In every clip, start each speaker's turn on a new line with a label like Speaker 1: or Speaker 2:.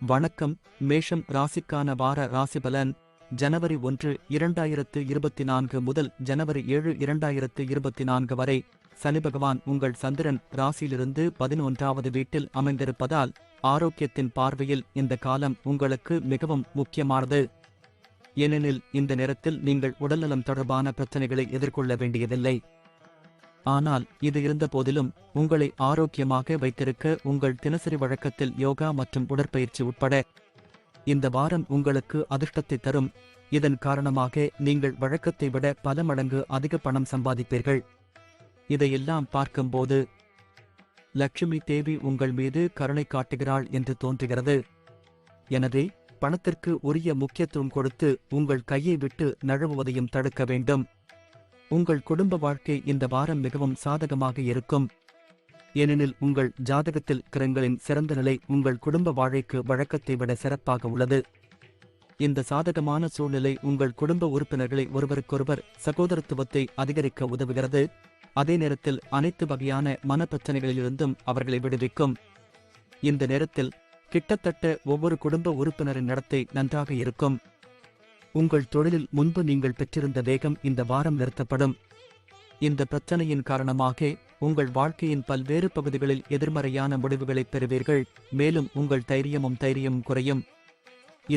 Speaker 1: வணக்கம். மேஷம் ராசிக்கான வார ராசிபலன் ஜனவரி 1, 2024 முதல் ஜனவரி 7, 2024 வரை. சனி பகவான் உங்கள் சந்திரன் ராசியிலிருந்து 11வது வீட்டில் அமைந்திருப்பதால் ஆரோக்கியத்தின் பார்வையில் இந்த காலம் உங்களுக்கு மிகவும் முக்கியமானது. ஏனெனில் இந்த நேரத்தில் நீங்கள் உடல்நலம் தொடர்பான பிரச்சனைகளை எதிர்கொள்ள வேண்டியதில்லை. ஆனால் இது இருந்த போதிலும் உங்களை ஆரோக்கியமாக வைத்திருக்க உங்கள் தினசரி வழக்கத்தில் யோகா மற்றும் உடற்பயிற்சி உட்பட இந்த வாரம் உங்களுக்கு அதிர்ஷ்டத்தை தரும். இதன் காரணமாக நீங்கள் வழக்கத்தை விட பல மடங்கு அதிக பணம் சம்பாதிப்பீர்கள். இதையெல்லாம் பார்க்கும்போது லட்சுமி தேவி உங்கள் மீது கருணை காட்டுகிறாள் என்று தோன்றுகிறது. எனவே பணத்திற்கு உரிய முக்கியத்துவம் கொடுத்து உங்கள் கையை விட்டு நழுவுவதையும் தடுக்க வேண்டும். உங்கள் குடும்ப வாழ்க்கை இந்த வாரம் மிகவும் சாதகமாக இருக்கும். ஏனெனில் உங்கள் ஜாதகத்தில் கிரகங்களின் சிறந்த நிலை உங்கள் குடும்ப வாழ்க்கைக்கு வழக்கத்தை விட சிறப்பாக உள்ளது. இந்த சாதகமான சூழ்நிலை உங்கள் குடும்ப உறுப்பினர்களை ஒருவருக்கொருவர் சகோதரத்துவத்தை அதிகரிக்க உதவுகிறது. அதே நேரத்தில் அனைத்து வகையான மனப்பிரச்சனைகளிலிருந்தும் அவர்களை விடுவிக்கும். இந்த நேரத்தில் கிட்டத்தட்ட ஒவ்வொரு குடும்ப உறுப்பினரின் நடத்தை நன்றாக இருக்கும். உங்கள் தொழிலில் முன்பு நீங்கள் பெற்றிருந்த வேகம் இந்த வாரம் நிறுத்தப்படும். இந்த பிரச்சனையின் காரணமாக உங்கள் வாழ்க்கையின் பல்வேறு பகுதிகளில் எதிர்மறையான முடிவுகளை பெறுவீர்கள். மேலும் உங்கள் தைரியமும் குறையும்.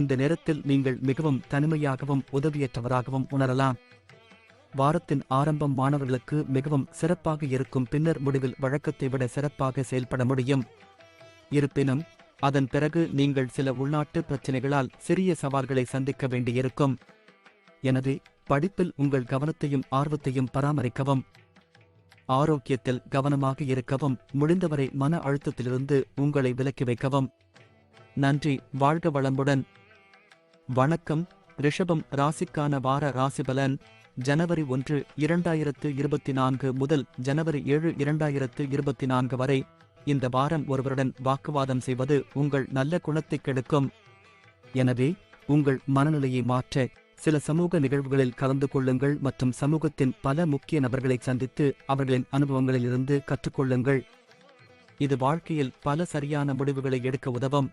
Speaker 1: இந்த நேரத்தில் நீங்கள் மிகவும் தனிமையாகவும் உதவியற்றவராகவும் உணரலாம். வாரத்தின் ஆரம்பம் மாணவர்களுக்கு மிகவும் சிறப்பாக இருக்கும். பின்னர் முடிவில் வழக்கத்தை விட சிறப்பாக செயல்பட முடியும். இருப்பினும் அதன் பிறகு நீங்கள் சில உள்நாட்டு பிரச்சினைகளால் சிறிய சவால்களை சந்திக்க வேண்டியிருக்கும். எனவே படிப்பில் உங்கள் கவனத்தையும் ஆர்வத்தையும் பராமரிக்கவும். ஆரோக்கியத்தில் கவனமாக இருக்கவும். முடிந்தவரை மன அழுத்தத்திலிருந்து உங்களை விலக்கி வைக்கவும். நன்றி. வாழ்க வளமுடன். வணக்கம். ரிஷபம் ராசிக்கான வார ராசிபலன் ஜனவரி 1, 2024 முதல் ஜனவரி 7, 2024 வரை. இந்த வாரம் ஒருவருடன் வாக்குவாதம் செய்வது உங்கள் நல்ல குணத்தை கெடுக்கும். எனவே உங்கள் மனநிலையை மாற்ற சில சமூக நிகழ்வுகளில் கலந்து கொள்ளுங்கள் மற்றும் சமூகத்தின் பல முக்கிய நபர்களை சந்தித்து அவர்களின் அனுபவங்களிலிருந்து கற்றுக்கொள்ளுங்கள். இது வாழ்க்கையில் பல சரியான முடிவுகளை எடுக்க உதவும்.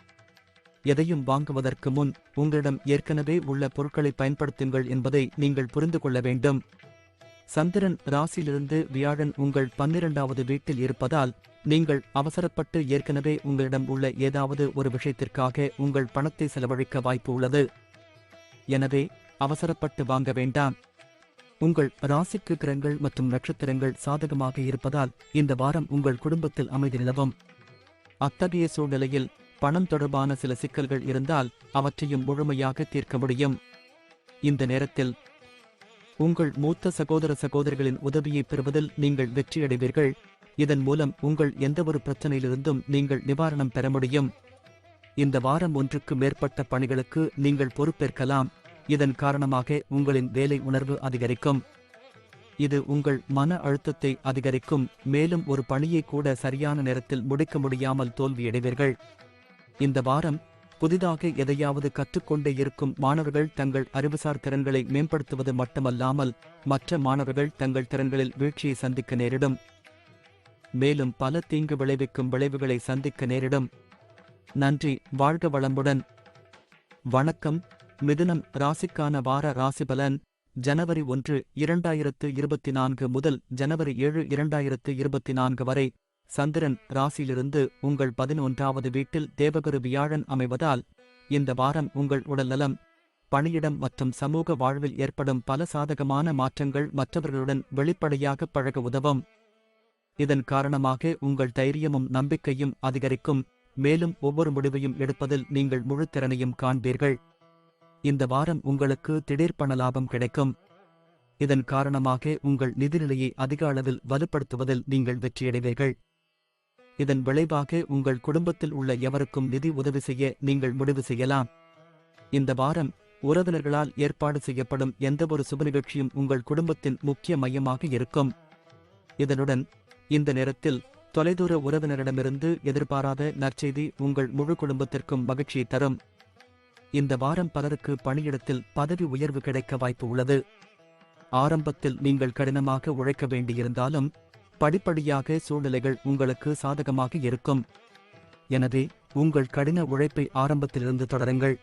Speaker 1: எதையும் வாங்குவதற்கு முன் உங்களிடம் ஏற்கனவே உள்ள பொருட்களை பயன்படுத்துங்கள் என்பதை நீங்கள் புரிந்து கொள்ள வேண்டும். சந்திரன் ராசியிலிருந்து வியாழன் உங்கள் 12வது வீட்டில் இருப்பதால் நீங்கள் அவசரப்பட்டு ஏற்கனவே உங்களிடம் உள்ள ஏதாவது ஒரு விஷயத்திற்காக உங்கள் பணத்தை செலவழிக்க வாய்ப்பு உள்ளது. எனவே அவசரப்பட்டு வாங்க வேண்டாம். உங்கள் ராசிக்கு கிரகங்கள் மற்றும் நட்சத்திரங்கள் சாதகமாக இருப்பதால் இந்த வாரம் உங்கள் குடும்பத்தில் அமைதி நிலவும். அத்தகைய சூழ்நிலையில் பணம் தொடர்பான சில சிக்கல்கள் இருந்தால் அவற்றையும் முழுமையாக தீர்க்க முடியும். இந்த நேரத்தில் உங்கள் மூத்த சகோதரிகளின் உதவியை பெறுவதில் நீங்கள் வெற்றியடைவீர்கள். இதன் மூலம் உங்கள் எந்தவொரு பிரச்சனையிலிருந்தும் நீங்கள் நிவாரணம் பெற முடியும். இந்த வாரம் ஒன்றுக்கு மேற்பட்ட பணிகளுக்கு நீங்கள் பொறுப்பேற்கலாம். இதன் காரணமாக உங்களின் வேலை உணர்வு அதிகரிக்கும். இது உங்கள் மன அழுத்தத்தை அதிகரிக்கும். மேலும் ஒரு பணியை கூட சரியான நேரத்தில் முடிக்க முடியாமல் தோல்வியடைவீர்கள். இந்த வாரம் புதிதாக எதையாவது கற்றுக்கொண்டே இருக்கும் மாணவர்கள் தங்கள் அறிவுசார் திறன்களை மேம்படுத்துவது மட்டுமல்லாமல் மற்ற மாணவர்கள் தங்கள் திறன்களில் வீழ்ச்சியை சந்திக்க நேரிடும். மேலும் பல தீங்கு விளைவிக்கும் விளைவுகளை சந்திக்க நேரிடும். நன்றி. வாழ்க வளமுடன். வணக்கம். மிதுனம் ராசிக்கான வார ராசிபலன் ஜனவரி 1, 2024 முதல் ஜனவரி 7, 2024 வரை. சந்திரன் ராசியிலிருந்து உங்கள் 11வது வீட்டில் தேவகுரு வியாழன் அமைவதால் இந்த வாரம் உங்கள் உடல்நலம், பணியிடம் மற்றும் சமூக வாழ்வில் ஏற்படும் பல சாதகமான மாற்றங்கள் மற்றவர்களுடன் வெளிப்படையாக பழக உதவும். இதன் காரணமாக உங்கள் தைரியமும் நம்பிக்கையும் அதிகரிக்கும். மேலும் ஒவ்வொரு முடிவையும் எடுப்பதில் நீங்கள் முழு திறனையும் காண்பீர்கள். இந்த வாரம் உங்களுக்கு திடீர் பண லாபம் கிடைக்கும். இதன் காரணமாக உங்கள் நிதிநிலையை அதிக அளவில் வலுப்படுத்துவதில் நீங்கள் வெற்றியடைவீர்கள். இதன் விளைவாக உங்கள் குடும்பத்தில் உள்ள எவருக்கும் நிதி உதவி செய்ய நீங்கள் முடிவு செய்யலாம். இந்த வாரம் உறவினர்களால் ஏற்பாடு செய்யப்படும் எந்தவொரு சுப நிகழ்ச்சியும் உங்கள் குடும்பத்தின் முக்கிய மையமாக இருக்கும். இதனுடன் இந்த நேரத்தில் தொலைதூர உறவினரிடமிருந்து எதிர்பாராத நற்செய்தி உங்கள் முழு குடும்பத்திற்கும் மகிழ்ச்சியை தரும். இந்த வாரம் பலருக்கு பணியிடத்தில் பதவி உயர்வு கிடைக்க வாய்ப்பு உள்ளது. ஆரம்பத்தில் நீங்கள் கடினமாக உழைக்க வேண்டியிருந்தாலும் படிப்படியாக சூழ்நிலைகள் உங்களுக்கு சாதகமாக இருக்கும். எனவே உங்கள் கடின உழைப்பை ஆரம்பத்திலிருந்து தொடருங்கள்.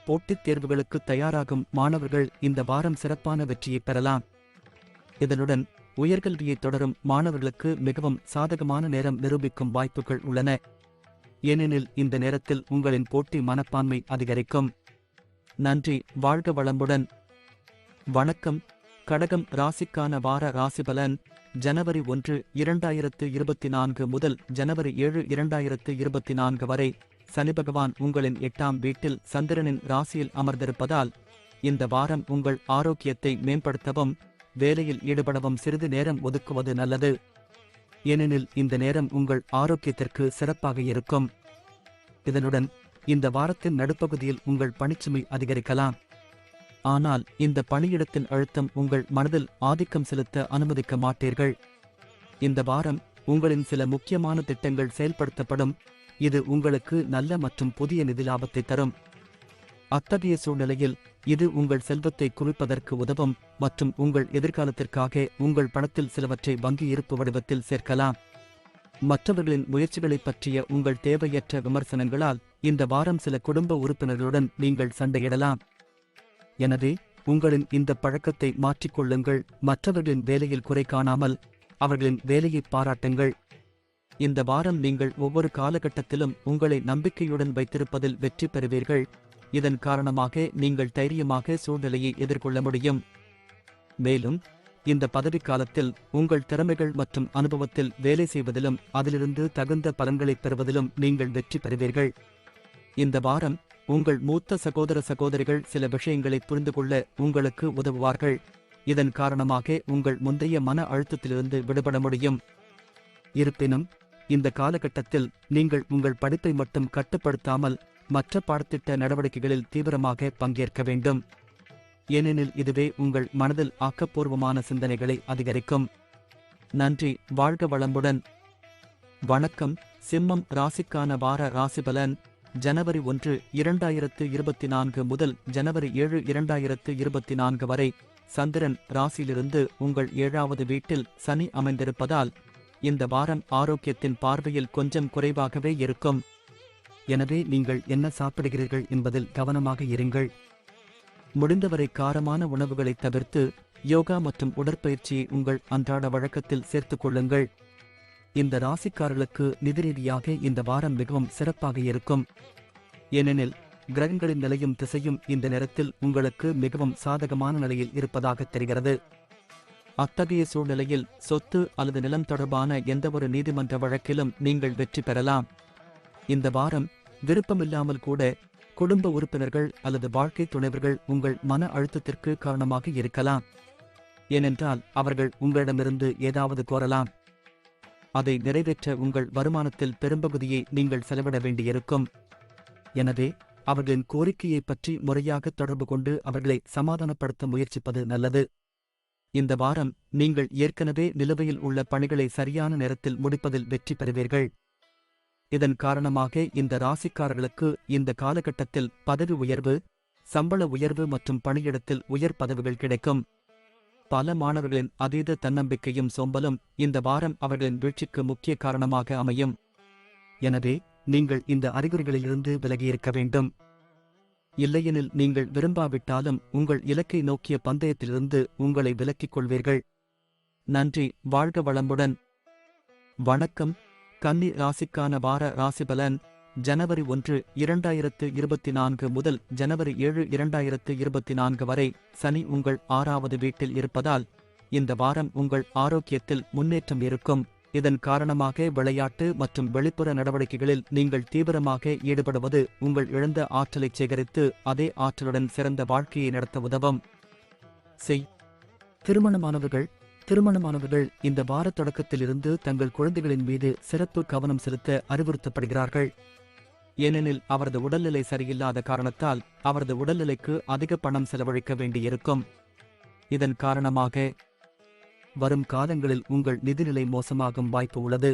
Speaker 1: போட்டித் தேர்வுகளுக்கு தயாராகும் மாணவர்கள் இந்த வாரம் சிறப்பான வெற்றியை பெறலாம். இதனுடன் உயர்கல்வியை தொடரும் மாணவர்களுக்கு மிகவும் சாதகமான நேரம் நிரூபிக்கும் வாய்ப்புகள் உள்ளன. ஏனெனில் இந்த நேரத்தில் உங்களின் போட்டி மனப்பான்மை அதிகரிக்கும். நன்றி. வாழ்க வளமுடன். வணக்கம். கடகம் ராசிக்கான வார ராசிபலன் ஜனவரி 1, 2024 முதல் ஜனவரி 7, 2024 வரை சனிபகவான் உங்களின் 8ஆம் வீட்டில் சந்திரனின் ராசியில் அமர்ந்திருப்பதால் இந்த வாரம் உங்கள் ஆரோக்கியத்தை மேம்படுத்தவும் வேலையில் ஈடுபடவும் சிறிது நேரம் ஒதுக்குவது நல்லது. ஏனெனில் இந்த நேரம் உங்கள் ஆரோக்கியத்திற்கு சிறப்பாக இருக்கும். இதனுடன் இந்த வாரத்தின் நடுப்பகுதியில் உங்கள் பணிச்சுமை அதிகரிக்கலாம். ஆனால் இந்த பணியிடத்தின் அழுத்தம் உங்கள் மனதில் ஆதிக்கம் செலுத்த அனுமதிக்க மாட்டீர்கள். இந்த வாரம் உங்களின் சில முக்கியமான திட்டங்கள் செயல்படுத்தப்படும். இது உங்களுக்கு நல்ல மற்றும் புதிய நிதி லாபத்தை தரும். அத்தகைய சூழ்நிலையில் இது உங்கள் செல்வத்தை குவிப்பதற்கு உதவும் மற்றும் உங்கள் எதிர்காலத்திற்காக உங்கள் பணத்தில் சிலவற்றை வங்கி இருப்பு வடிவத்தில் சேர்க்கலாம். மற்றவர்களின் முயற்சிகளைப் பற்றிய உங்கள் தேவையற்ற விமர்சனங்களால் இந்த வாரம் சில குடும்ப உறுப்பினர்களுடன் நீங்கள் சண்டையிடலாம். எனவே உங்களின் இந்த பழக்கத்தை மாற்றிக்கொள்ளுங்கள். மற்றவர்களின் வேலையில் குறை காணாமல் அவர்களின் வேலையை பாராட்டுங்கள். இந்த வாரம் நீங்கள் ஒவ்வொரு காலகட்டத்திலும் உங்களை நம்பிக்கையுடன் வைத்திருப்பதில் வெற்றி பெறுவீர்கள். இதன் காரணமாக நீங்கள் தைரியமாக சூழ்நிலையை எதிர்கொள்ள முடியும். மேலும் இந்த பதவிக்காலத்தில் உங்கள் திறமைகள் மற்றும் அனுபவத்தில் வேலை செய்வதிலும் அதிலிருந்து தகுந்த பலன்களைப் பெறுவதிலும் நீங்கள் வெற்றி பெறுவீர்கள். இந்த வாரம் உங்கள் மூத்த சகோதர சகோதரிகள் சில விஷயங்களை புரிந்து கொள்ள உங்களுக்கு உதவுவார்கள். இதன் காரணமாக உங்கள் முந்தைய மன அழுத்தத்திலிருந்து விடுபட முடியும். இருப்பினும் இந்த காலகட்டத்தில் நீங்கள் உங்கள் படிப்பை மட்டும் கட்டுப்படுத்தாமல் மற்ற பாடத்திட்ட நடவடிக்கைகளில் தீவிரமாக பங்கேற்க வேண்டும். ஏனெனில் இதுவே உங்கள் மனதில் ஆக்கப்பூர்வமான சிந்தனைகளை அதிகரிக்கும். நன்றி. வாழ்க வளமுடன். வணக்கம். சிம்மம் ராசிக்கான வார ராசிபலன் ஜனவரி 1, 2024 முதல் ஜனவரி 7, 2024 வரை சந்திரன் ராசியிலிருந்து உங்கள் 7வது வீட்டில் சனி அமைந்திருப்பதால் இந்த வாரம் ஆரோக்கியத்தின் பார்வையில் கொஞ்சம் குறைவாகவே இருக்கும். எனவே நீங்கள் என்ன சாப்பிடுகிறீர்கள் என்பதில் கவனமாக இருங்கள். முடிந்தவரை காரமான உணவுகளை தவிர்த்து யோகா மற்றும் உடற்பயிற்சியை உங்கள் அன்றாட வழக்கத்தில் சேர்த்துக் கொள்ளுங்கள். இந்த ராசிக்காரர்களுக்கு நிதி ரீதியாக இந்த வாரம் மிகவும் சிறப்பாக இருக்கும். ஏனெனில் கிரகங்களின் நிலையும் திசையும் இந்த நேரத்தில் உங்களுக்கு மிகவும் சாதகமான நிலையில் இருப்பதாக தெரிகிறது. அத்தகைய சூழ்நிலையில் சொத்து அல்லது நிலம் தொடர்பான எந்தவொரு நீதிமன்ற வழக்கிலும் நீங்கள் வெற்றி பெறலாம். இந்த வாரம் விருப்பமில்லாமல் கூட குடும்ப உறுப்பினர்கள் அல்லது வாழ்க்கை துணைவர்கள் உங்கள் மன அழுத்தத்திற்கு காரணமாக இருக்கலாம். ஏனென்றால் அவர்கள் உங்களிடமிருந்து ஏதாவது கோரலாம். அதை நிறைவேற்ற உங்கள் வருமானத்தில் பெரும்பகுதியை நீங்கள் செலவிட வேண்டியிருக்கும். எனவே அவர்களின் கோரிக்கையை பற்றி முறையாக தொடர்பு கொண்டு அவர்களை சமாதானப்படுத்த முயற்சிப்பது நல்லது. இந்த வாரம் நீங்கள் ஏற்கனவே நிலுவையில் உள்ள பணிகளை சரியான நேரத்தில் முடிப்பதில் வெற்றி பெறுவீர்கள். இதன் காரணமாக இந்த ராசிக்காரர்களுக்கு இந்த காலகட்டத்தில் பதவி உயர்வு, சம்பள உயர்வு மற்றும் பணியிடத்தில் உயர் பதவிகள் கிடைக்கும். பல மாணவர்களின் அதீத தன்னம்பிக்கையும் சோம்பலும் இந்த வாரம் அவர்களின் வீழ்ச்சிக்கு முக்கிய காரணமாக அமையும். எனவே நீங்கள் இந்த அறிகுறிகளிலிருந்து விலகியிருக்க வேண்டும். இல்லையெனில் நீங்கள் விரும்பாவிட்டாலும் உங்கள் இலக்கை நோக்கிய பந்தயத்திலிருந்து உங்களை விலக்கிக் கொள்வீர்கள். நன்றி. வாழ்க வளமுடன். வணக்கம். கன்னி ராசிக்கான வார ராசிபலன் ஜனவரி 1, 2024 முதல் ஜனவரி 7, 2024 வரை சனி உங்கள் 6வது வீட்டில் இருப்பதால் இந்த வாரம் உங்கள் ஆரோக்கியத்தில் முன்னேற்றம் இருக்கும். இதன் காரணமாக விளையாட்டு மற்றும் வெளிப்புற நடவடிக்கைகளில் நீங்கள் தீவிரமாக ஈடுபடுவது உங்கள் இழந்த ஆற்றலை சேகரித்து அதே ஆற்றலுடன் சிறந்த வாழ்க்கையை நடத்த உதவும். திருமணமானவர்கள் இந்த வார தொடக்கத்திலிருந்து தங்கள் குழந்தைகளின் மீது சிறப்பு கவனம் செலுத்த அறிவுறுத்தப்படுகிறார்கள். ஏனெனில் அவரது உடல்நிலை சரியில்லாத காரணத்தால் அவரது உடல்நிலைக்கு அதிக பணம் செலவழிக்க வேண்டியிருக்கும். இதன் காரணமாக வரும் காலங்களில் உங்கள் நிதிநிலை மோசமாகும் வாய்ப்பு உள்ளது.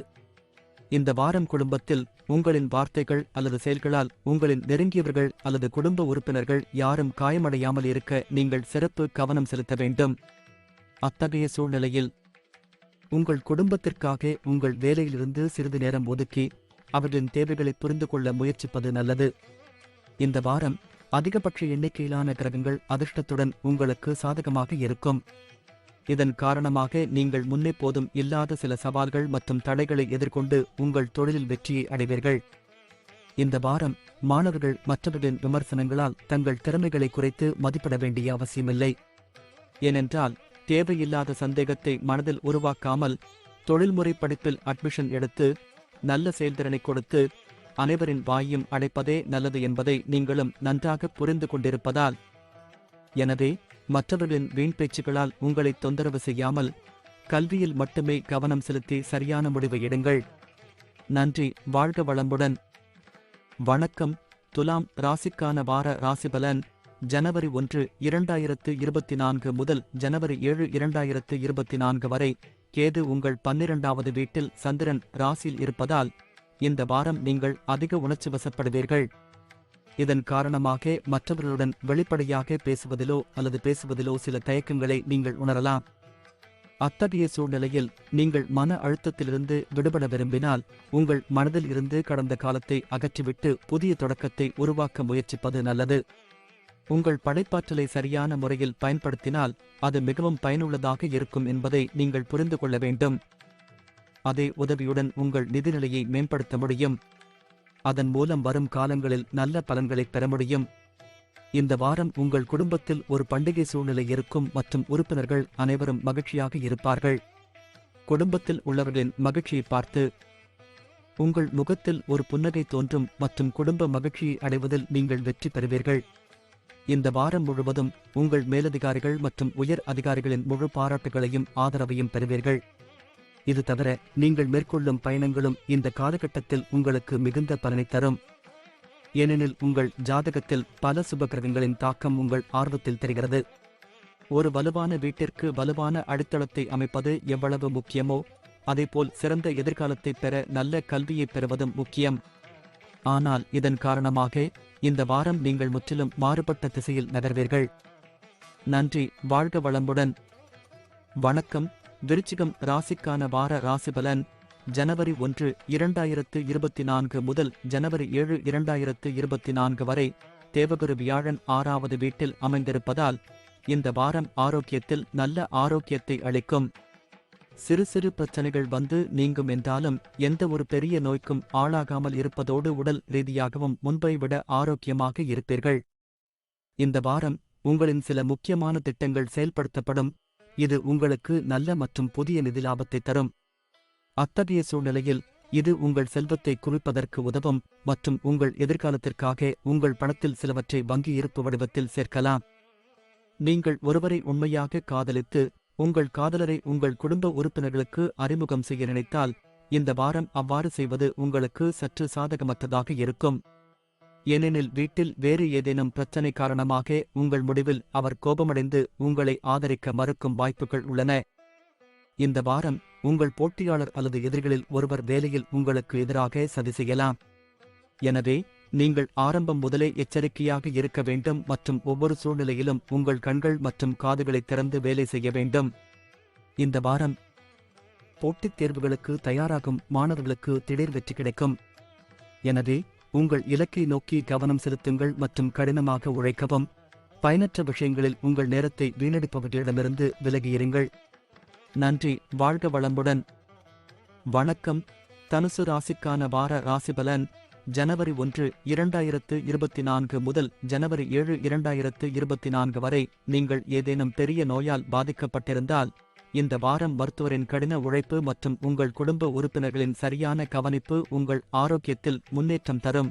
Speaker 1: இந்த வாரம் குடும்பத்தில் உங்களின் வார்த்தைகள் அல்லது செயல்களால் உங்களின் நெருங்கியவர்கள் அல்லது குடும்ப உறுப்பினர்கள் யாரும் காயமடையாமல் இருக்க நீங்கள் சிறப்பு கவனம் செலுத்த வேண்டும். அத்தகைய சூழ்நிலையில் உங்கள் குடும்பத்திற்காக உங்கள் வேலையிலிருந்து சிறிது நேரம் ஒதுக்கி அவர்களின் தேவைகளை புரிந்து கொள்ள முயற்சிப்பது நல்லது. இந்த வாரம் அதிகபட்ச எண்ணிக்கையிலான கிரகங்கள் அதிர்ஷ்டத்துடன் உங்களுக்கு சாதகமாக இருக்கும். இதன் காரணமாக நீங்கள் முன்னெப்போதும் இல்லாத சில சவால்கள் மற்றும் தடைகளை எதிர்கொண்டு உங்கள் தொழிலில் வெற்றியை அடைவீர்கள். இந்த வாரம் மாணவர்கள் மற்றவர்களின் விமர்சனங்களால் தங்கள் திறமைகளை குறைத்து மதிப்பிட வேண்டிய அவசியமில்லை. ஏனென்றால் தேவையில்லாத சந்தேகத்தை மனதில் உருவாக்காமல் தொழில்முறை படிப்பில் அட்மிஷன் எடுத்து நல்ல செயல்திறனை கொடுத்து அனைவரின் வாயும் அடைப்பதே நல்லது என்பதை நீங்களும் நன்றாக புரிந்து கொண்டிருப்பதால், எனவே மற்றவர்களின் வீண் பேச்சுகளால் உங்களை தொந்தரவு செய்யாமல் கல்வியில் மட்டுமே கவனம் செலுத்தி சரியான முடிவை எடுங்கள். நன்றி. வாழ்க வளமுடன். வணக்கம். துலாம் ராசிக்கான வார ராசிபலன் ஜனவரி 1, 2024 முதல் ஜனவரி 7, 2024 வரை. கேது உங்கள் 12வது வீட்டில் சந்திரன் ராசியில் இருப்பதால் இந்த வாரம் நீங்கள் அதிக உணர்ச்சி வசப்படுவீர்கள். இதன் காரணமாக மற்றவர்களுடன் வெளிப்படையாக பேசுவதிலோ அல்லது பேசுவதிலோ சில தயக்கங்களை நீங்கள் உணரலாம். அத்தகைய சூழ்நிலையில் நீங்கள் மன அழுத்தத்திலிருந்து விடுபட விரும்பினால் உங்கள் மனதில் இருந்து கடந்த காலத்தை அகற்றிவிட்டு புதிய தொடக்கத்தை உருவாக்க முயற்சிப்பது நல்லது. உங்கள் படைப்பாற்றலை சரியான முறையில் பயன்படுத்தினால் அது மிகவும் பயனுள்ளதாக இருக்கும் என்பதை நீங்கள் புரிந்து கொள்ள வேண்டும். அதே உதவியுடன் உங்கள் நிதிநிலையை மேம்படுத்த முடியும். அதன் மூலம் வரும் காலங்களில் நல்ல பலன்களை பெற முடியும். இந்த வாரம் உங்கள் குடும்பத்தில் ஒரு பண்டிகை சூழ்நிலை இருக்கும் மற்றும் உறுப்பினர்கள் அனைவரும் மகிழ்ச்சியாக இருப்பார்கள். குடும்பத்தில் உள்ளவர்களின் மகிழ்ச்சியை பார்த்து உங்கள் முகத்தில் ஒரு புன்னகை தோன்றும் மற்றும் குடும்ப மகிழ்ச்சியை அடைவதில் நீங்கள் வெற்றி பெறுவீர்கள். இந்த வாரம் முழுவதும் உங்கள் மேலதிகாரிகள் மற்றும் உயர் அதிகாரிகளின் முழு பாராட்டுகளையும் ஆதரவையும் பெறுவீர்கள். இது தவிர நீங்கள் மேற்கொள்ளும் பயணங்களும் இந்த காலகட்டத்தில் உங்களுக்கு மிகுந்த பலனை தரும். ஏனெனில் உங்கள் ஜாதகத்தில் பல சுபகிரகங்களின் தாக்கம் உங்கள் ஆர்வத்தில் தெரிகிறது. ஒரு வலுவான வீட்டிற்கு வலுவான அடித்தளத்தை அமைப்பது எவ்வளவு முக்கியமோ அதேபோல் சிறந்த எதிர்காலத்தை பெற நல்ல கல்வியை பெறுவதும் முக்கியம். ஆனால் இதன் காரணமாக இந்த வாரம் நீங்கள் முற்றிலும் மாறுபட்ட திசையில் நகர்வீர்கள். நன்றி. வாழ்க வளமுடன். வணக்கம். விருச்சிகம் ராசிக்கான வார ராசிபலன் ஜனவரி 1, 2024 முதல் ஜனவரி 7, 2024 வரை. தேவகுரு வியாழன் 6வது வீட்டில் அமைந்திருப்பதால் இந்த வாரம் ஆரோக்கியத்தில் நல்ல ஆரோக்கியத்தை அளிக்கும். சிறு சிறு பிரச்சனைகள் வந்து நீங்கும் என்றாலும் எந்த ஒரு பெரிய நோய்க்கும் ஆளாகாமல் இருப்பதோடு உடல் ரீதியாகவும் முன்பை விட ஆரோக்கியமாக இருப்பீர்கள். இந்த வாரம் உங்களின் சில முக்கியமான திட்டங்கள் செயல்படுத்தப்படும். இது உங்களுக்கு நல்ல மற்றும் புதிய நிதி லாபத்தை தரும். அத்தகைய சூழ்நிலையில் இது உங்கள் செல்வத்தை குவிப்பதற்கு உதவும் மற்றும் உங்கள் எதிர்காலத்திற்காக உங்கள் பணத்தில் சிலவற்றை வங்கி இருப்பு வடிவத்தில் சேர்க்கலாம். நீங்கள் ஒருவரை உண்மையாக காதலித்து உங்கள் காதலரை உங்கள் குடும்ப உறுப்பினர்களுக்கு அறிமுகம் செய்ய நினைத்தால் இந்த வாரம் அவ்வாறு செய்வது உங்களுக்கு சற்று சாதகமற்றதாக இருக்கும். ஏனெனில் வீட்டில் வேறு ஏதேனும் பிரச்சனை காரணமாக உங்கள் முடிவில் அவர் கோபமடைந்து உங்களை ஆதரிக்க மறுக்கும் வாய்ப்புகள் உள்ளன. இந்த வாரம் உங்கள் போட்டியாளர் அல்லது எதிரிகளில் ஒருவர் வேலையில் உங்களுக்கு எதிராக சதி செய்யலாம். எனவே நீங்கள் ஆரம்பம் முதலே எச்சரிக்கையாக இருக்க வேண்டும் மற்றும் ஒவ்வொரு சூழ்நிலையிலும் உங்கள் கண்கள் மற்றும் காதுகளை திறந்து வேலை செய்ய வேண்டும். இந்த வாரம் போட்டித் தேர்வுகளுக்கு தயாராகும் மாணவர்களுக்கு திடீர் வெற்றி கிடைக்கும். எனவே உங்கள் இலக்கை நோக்கி கவனம் செலுத்துங்கள் மற்றும் கடினமாக உழைக்கவும். பயனற்ற விஷயங்களில் உங்கள் நேரத்தை வீணடிப்பவர்களிடமிருந்து விலகியிருங்கள். நன்றி. வாழ்க வளமுடன். வணக்கம். தனுசு ராசிக்கான வார ராசிபலன் ஜனவரி 1, 2024 முதல் ஜனவரி 7, 2024 வரை. நீங்கள் ஏதேனும் பெரிய நோயால் பாதிக்கப்பட்டிருந்தால் இந்த வாரம் மருத்துவரின் கடின உழைப்பு மற்றும் உங்கள் குடும்ப உறுப்பினர்களின் சரியான கவனிப்பு உங்கள் ஆரோக்கியத்தில் முன்னேற்றம் தரும்.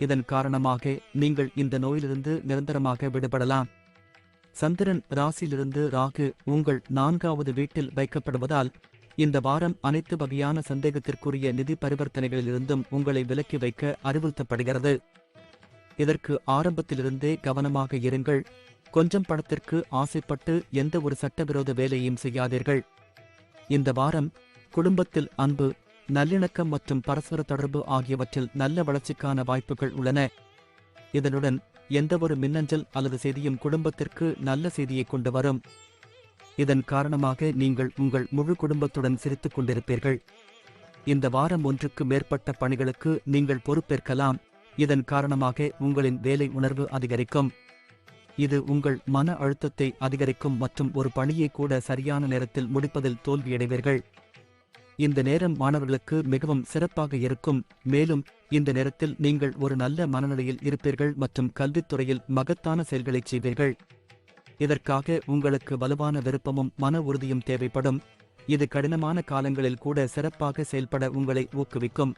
Speaker 1: இதன் காரணமாக நீங்கள் இந்த நோயிலிருந்து நிரந்தரமாக விடுபடலாம். சந்திரன் ராசியிலிருந்து ராகு உங்கள் 4வது வீட்டில் வைக்கப்படுவதால் இந்த வாரம் அனைத்து வகையான சந்தேகத்திற்குரிய நிதி பரிவர்த்தனைகளிலிருந்தும் உங்களை விலக்கி வைக்க அறிவுறுத்தப்படுகிறது. இதற்கு ஆரம்பத்திலிருந்தே கவனமாக இருங்கள். கொஞ்சம் பணத்திற்கு ஆசைப்பட்டு எந்த ஒரு சட்டவிரோத வேலையையும் செய்யாதீர்கள். இந்த வாரம் குடும்பத்தில் அன்பு, நல்லிணக்கம் மற்றும் பரஸ்பர தொடர்பு ஆகியவற்றில் நல்ல வளர்ச்சிக்கான வாய்ப்புகள் உள்ளன. இதனுடன் எந்தவொரு மின்னஞ்சல் அல்லது செய்தியும் குடும்பத்திற்கு நல்ல செய்தியை கொண்டு வரும். இதன் காரணமாக நீங்கள் உங்கள் முழு குடும்பத்துடன் சிரித்துக் கொண்டிருப்பீர்கள். இந்த வாரம் ஒன்றுக்கு மேற்பட்ட பணிகளுக்கு நீங்கள் பொறுப்பேற்கலாம். இதன் காரணமாக உங்களின் வேலை உணர்வு அதிகரிக்கும். இது உங்கள் மன அழுத்தத்தை அதிகரிக்கும் மற்றும் ஒரு பணியை கூட சரியான நேரத்தில் முடிப்பதில் தோல்வியடைவீர்கள். இந்த நேரம் மாணவர்களுக்கு மிகவும் சிறப்பாக இருக்கும். மேலும் இந்த நேரத்தில் நீங்கள் ஒரு நல்ல மனநிலையில் இருப்பீர்கள் மற்றும் கல்வித்துறையில் மகத்தான செயல்களைச் செய்வீர்கள். இதற்காக உங்களுக்கு வலுவான விருப்பமும் மன உறுதியும் தேவைப்படும். இது கடினமான காலங்களில் கூட சிறப்பாக செயல்பட உங்களை ஊக்குவிக்கும்.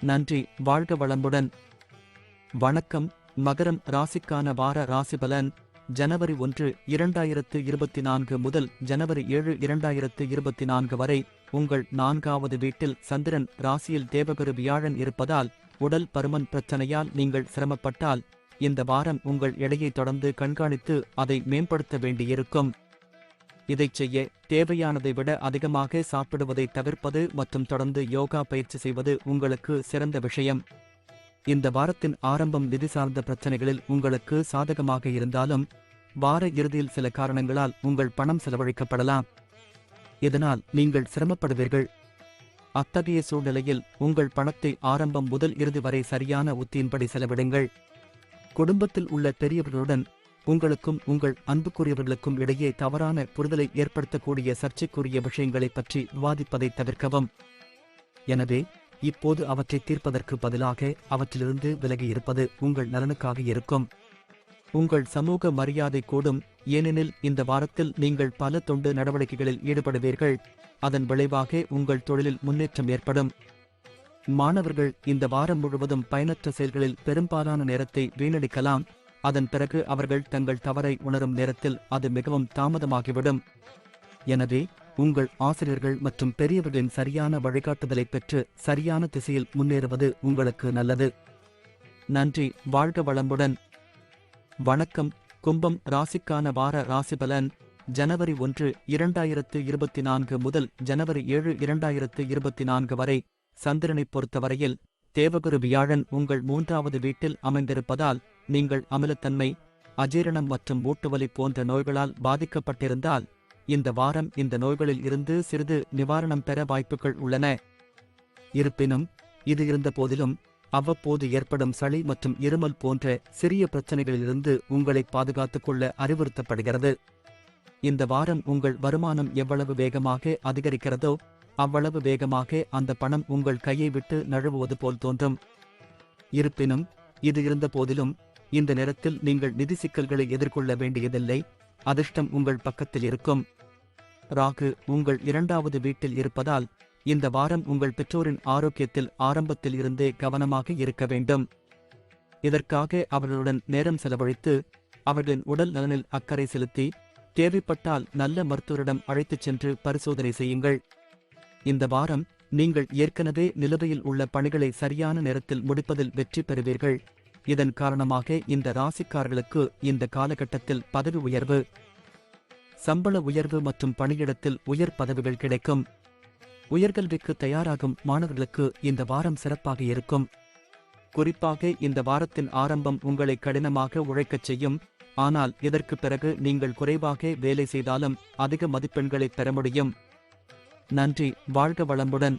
Speaker 1: நன்றி. வாழ்க வளமுடன். வணக்கம். மகரம் ராசிக்கான வார ராசிபலன் ஜனவரி 1, 2024 முதல் ஜனவரி 7, 2024 வரை உங்கள் 4வது வீட்டில் சந்திரன் ராசியில் தேவகுரு வியாழன் இருப்பதால் உடல் பருமன் பிரச்சனையால் நீங்கள் சிரமப்பட்டால் இந்த வாரம் உங்கள் எடையை தொடர்ந்து கண்காணித்து அதை மேம்படுத்த வேண்டியிருக்கும். இதைச் செய்ய தேவையானதை விட அதிகமாக சாப்பிடுவதை தவிர்ப்பது மற்றும் தொடர்ந்து யோகா பயிற்சி செய்வது உங்களுக்கு சிறந்த விஷயம். இந்த வாரத்தின் ஆரம்பம் நிதி சார்ந்த பிரச்சனைகளில் உங்களுக்கு சாதகமாக இருந்தாலும் வார இறுதியில் சில காரணங்களால் உங்கள் பணம் செலவழிக்கப்படலாம். இதனால் நீங்கள் சிரமப்படுவீர்கள். அத்தகைய சூழ்நிலையில் உங்கள் பணத்தை ஆரம்பம் முதல் இறுதி வரை சரியான உத்தியின்படி செலவிடுங்கள். குடும்பத்தில் உள்ள பெரியவர்களுடன் உங்களுக்கும் உங்கள் அன்புக்குரியவர்களுக்கும் இடையே தவறான புரிதலை ஏற்படுத்தக்கூடிய சர்ச்சைக்குரிய விஷயங்களைப் பற்றி விவாதிப்பதை தவிர்க்கவும். எனவே இப்போது அவற்றை தீர்ப்பதற்கு பதிலாக அவற்றிலிருந்து விலகி இருப்பது உங்கள் நலனுக்காக இருக்கும். உங்கள் சமூக மரியாதை கூடும். ஏனெனில் இந்த வாரத்தில் நீங்கள் பல தொண்டு நடவடிக்கைகளில் ஈடுபடுவீர்கள். அதன் விளைவாக உங்கள் தொழிலில் முன்னேற்றம் ஏற்படும். மாணவர்கள் இந்த வாரம் முழுவதும் பயனற்ற செயல்களில் பெரும்பாலான நேரத்தை வீணடிக்கலாம். அதன் பிறகு அவர்கள் தங்கள் தவறை உணரும் நேரத்தில் அது மிகவும் தாமதமாகிவிடும். எனவே உங்கள் ஆசிரியர்கள் மற்றும் பெரியவர்களின் சரியான வழிகாட்டுதலை பெற்று சரியான திசையில் முன்னேறுவது உங்களுக்கு நல்லது. நன்றி. வாழ்க வளமுடன். வணக்கம். கும்பம் ராசிக்கான வார ராசிபலன் ஜனவரி 1, 2024 முதல் ஜனவரி 7, 2024 வரை சந்திரனைப் பொறுத்தவரையில் தேவகுரு வியாழன் உங்கள் 3வது வீட்டில் அமைந்திருப்பதால் நீங்கள் அமிலத்தன்மை, அஜீரணம் மற்றும் மூட்டுவலி போன்ற நோய்களால் பாதிக்கப்பட்டிருந்தால் இந்த வாரம் இந்த நோய்களில் இருந்து சிறிது நிவாரணம் பெற வாய்ப்புகள் உள்ளன. இருப்பினும் இது இருந்த போதிலும் அவ்வப்போது ஏற்படும் சளி மற்றும் இருமல் போன்ற சிறிய பிரச்சனைகளிலிருந்து உங்களை பாதுகாத்துக் கொள்ள அறிவுறுத்தப்படுகிறது. இந்த வாரம் உங்கள் வருமானம் எவ்வளவு வேகமாக அதிகரிக்கிறதோ அவ்வளவு வேகமாக அந்த பணம் உங்கள் கையை விட்டு நழுவுவது போல் தோன்றும். இருப்பினும் இது இருந்த போதிலும் இந்த நேரத்தில் நீங்கள் நிதி சிக்கல்களை எதிர்கொள்ள வேண்டியதில்லை. அதிர்ஷ்டம் உங்கள் பக்கத்தில் இருக்கும். ராகு உங்கள் 2வது வீட்டில் இருப்பதால் இந்த வாரம் உங்கள் பெற்றோரின் ஆரோக்கியத்தில் ஆரம்பத்தில் இருந்தே கவனமாக இருக்க வேண்டும். இதற்காக அவர்களுடன் நேரம் செலவழித்து அவர்களின் உடல் நலனில் அக்கறை செலுத்தி தேவைப்பட்டால் நல்ல மருத்துவரிடம் அழைத்துச் சென்று பரிசோதனை செய்யுங்கள். இந்த வாரம் நீங்கள் ஏற்கனவே நிலுவையில் உள்ள பணிகளை சரியான நேரத்தில் முடிப்பதில் வெற்றி பெறுவீர்கள். இதன் காரணமாக இந்த ராசிக்காரர்களுக்கு இந்த காலகட்டத்தில் பதவி உயர்வு, சம்பள உயர்வு மற்றும் பணியிடத்தில் உயர் பதவிகள் கிடைக்கும். உயர்கல்விக்கு தயாராகும் மாணவர்களுக்கு இந்த வாரம் சிறப்பாக இருக்கும். குறிப்பாக இந்த வாரத்தின் ஆரம்பம் உங்களை கடினமாக உழைக்கச் செய்யும். ஆனால் இதற்கு பிறகு நீங்கள் குறைவாக வேலை செய்தாலும் அதிக மதிப்பெண்களை பெற முடியும். நன்றி. வாழ்க வளமுடன்.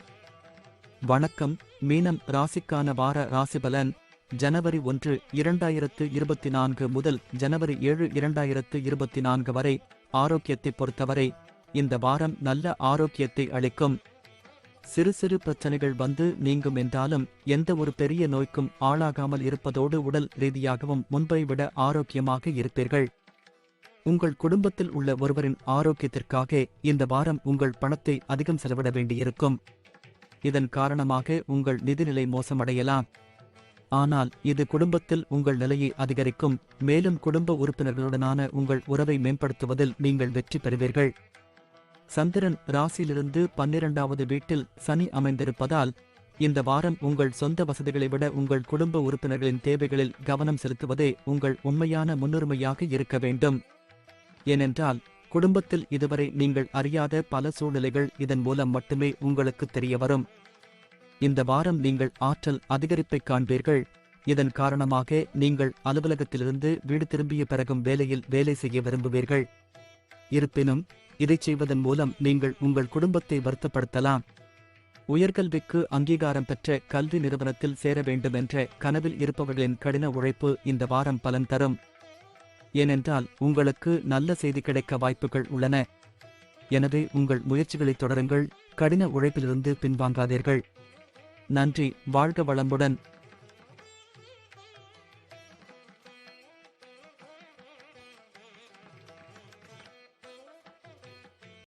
Speaker 1: வணக்கம். மீனம் ராசிக்கான வார ராசிபலன் ஜனவரி 1, 2024 முதல் ஜனவரி 7, 2024 வரை ஆரோக்கியத்தை பொறுத்தவரை இந்த வாரம் நல்ல ஆரோக்கியத்தை அளிக்கும். சிறு சிறு பிரச்சனைகள் வந்து நீங்கும் என்றாலும் எந்த ஒரு பெரிய நோய்க்கும் ஆளாகாமல் இருப்பதோடு உடல் ரீதியாகவும் முன்பை விட ஆரோக்கியமாக இருப்பீர்கள். உங்கள் குடும்பத்தில் உள்ள ஒருவரின் ஆரோக்கியத்திற்காக இந்த வாரம் உங்கள் பணத்தை அதிகம் செலவிட வேண்டியிருக்கும். இதன் காரணமாக உங்கள் நிதிநிலை மோசமடையலாம். ஆனால் இது குடும்பத்தில் உங்கள் நிலையை அதிகரிக்கும். மேலும் குடும்ப உறுப்பினர்களுடனான உங்கள் உறவை மேம்படுத்துவதில் நீங்கள் வெற்றி பெறுவீர்கள். சந்திரன் ராசியிலிருந்து 12வது வீட்டில் சனி அமைந்திருப்பதால் இந்த வாரம் உங்கள் சொந்த வசதிகளை விட உங்கள் குடும்ப உறுப்பினர்களின் தேவைகளில் கவனம் செலுத்துவதே உங்கள் உண்மையான முன்னுரிமையாக இருக்க வேண்டும். ஏனென்றால் குடும்பத்தில் இதுவரை நீங்கள் அறியாத பல சூழ்நிலைகள் இதன் மூலம் மட்டுமே உங்களுக்கு தெரியவரும். இந்த வாரம் நீங்கள் ஆற்றல் அதிகரிப்பை காண்பீர்கள். இதன் காரணமாக நீங்கள் அலுவலகத்திலிருந்து வீடு திரும்பிய பிறகும் வேலையில் வேலை செய்ய விரும்புவீர்கள். இருப்பினும் இதைச் செய்வதன் மூலம் நீங்கள் உங்கள் குடும்பத்தை வருத்தப்படுத்தலாம். உயர்கல்விக்கு அங்கீகாரம் பெற்ற கல்வி நிறுவனத்தில் சேர வேண்டுமென்ற கனவில் இருப்பவர்களின் கடின உழைப்பு இந்த வாரம் பலன் தரும். ஏனென்றால் உங்களுக்கு நல்ல செய்தி கிடைக்க வாய்ப்புகள் உள்ளன. எனவே உங்கள் முயற்சிகளை தொடருங்கள். கடின உழைப்பிலிருந்து பின்வாங்காதீர்கள். நன்றி. வாழ்க வளமுடன்.